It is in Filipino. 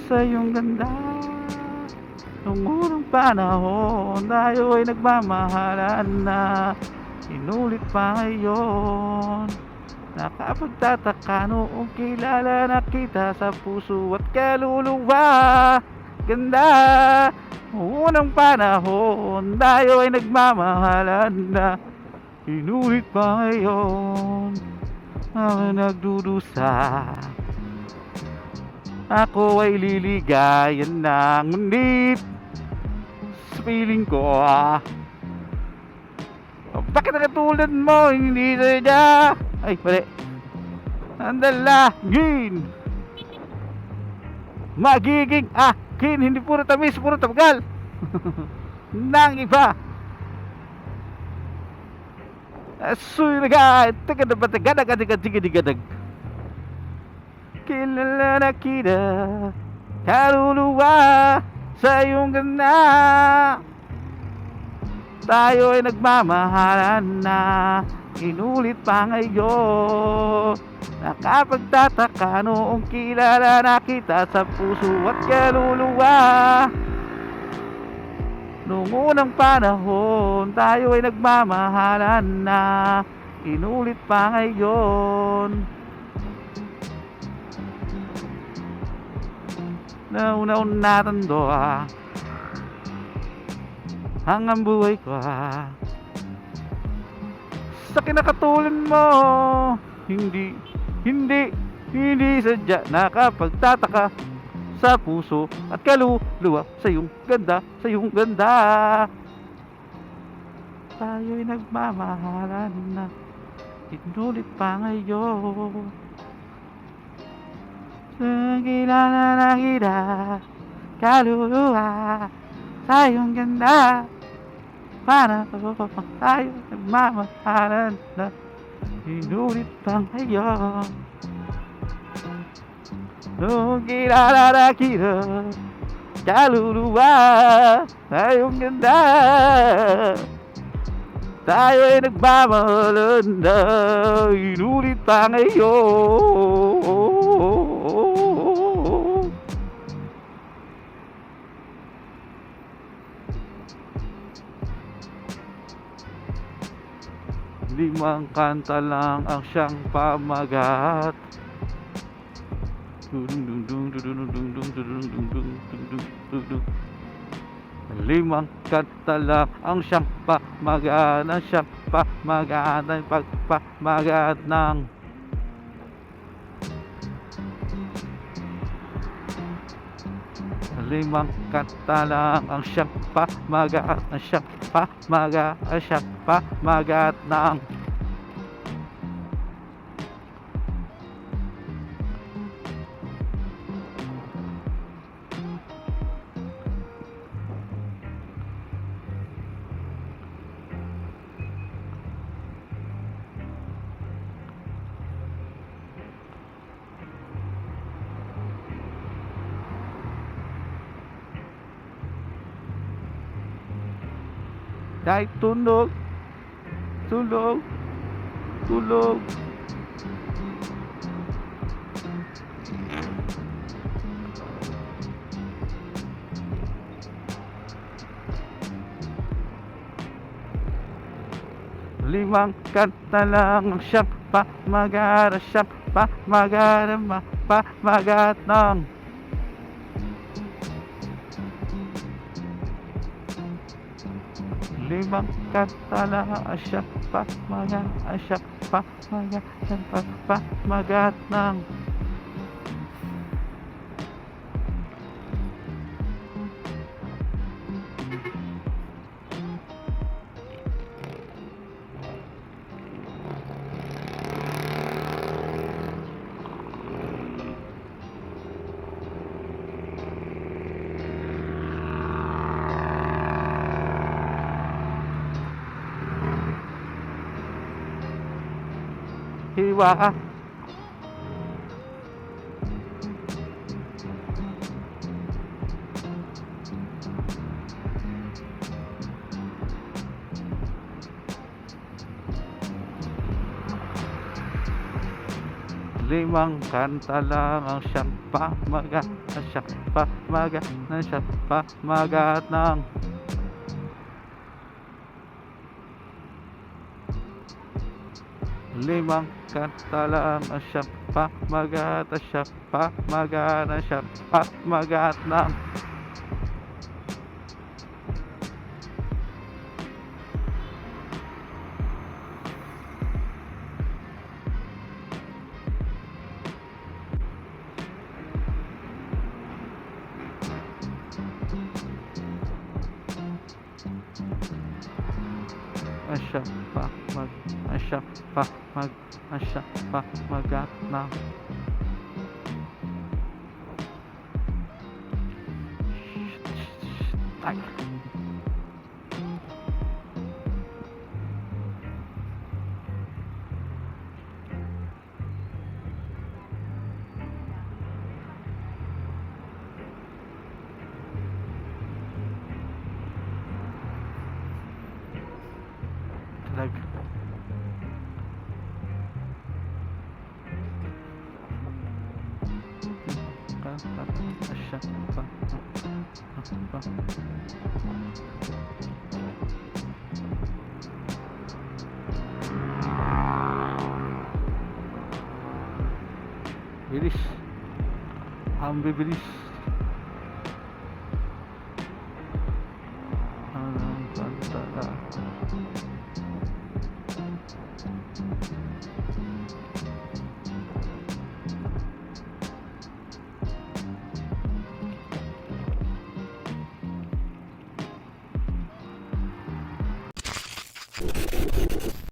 sa iyong ganda. Nung unang panahon tayo ay nagmamahalan na, inulit pa ngayon. Nakapagtataka noong kilala na kita sa puso at kaluluwa. Ganda, nung unang panahon tayo ay nagmamahalan na, inulit pa ngayon. Ako nagdudusa, ako ay liligayan ng ngunit sa piling ko bakit nakatulad mo hindi sadya. Ay mali, ang dalangin magiging akin, hindi puro tamis, puro tabagal ng iba. Asoy nagay tagadabatagadagadagadagadag, kilala na kita, kaluluwa sa iyong ganda. Tayo ay nagmamahalan na, inulit pa ngayon. Nakapagtataka noong kilala na kita sa puso at kaluluwa. Noong unang panahon tayo ay nagmamahalan na, inulit pa ngayon. Nauna-una natando hanggang buhay ko sa kinakatulad mo. Hindi sadya, nakapagtataka sa puso at kaluluwa sa iyong ganda, sa iyong ganda. Tayo'y nagmamahalan na, inulit pa ngayon. Kilala na kita, kaluluwa sa iyong ganda. Para tayo nagmamahalan na, inulit pa ngayon. Nung kilala na kita, kaluluwa sa iyong ganda. Tayo ay nagmamahalan na, inulit pa ngayon. Limang kanta lang ang siyang pamagat. Limang kanta lang ang siyang pamagat, ang siyang pamagat, ang pagpamagat ng limang kanta lang ang siyang pamagat, ang siyang pamagat, ang siyang pamagat ng kahit tulog, tulog, tulog. Limang kanta lang ang siyang pamagat, siyang pamagat, pamagat ng limang kanta lang ang siyang pamagat, ang siyang pamagat, siyang pamagat ng hiwa ka. Limang kanta lang ang siyang pamagat na siyang pamagat na siyang pamagat ng limang kanta lang ang siyang pamagat na siyang pamagat na siyang pamagat ng Asya pamagat ng ay talaga asya bilis ang bibilis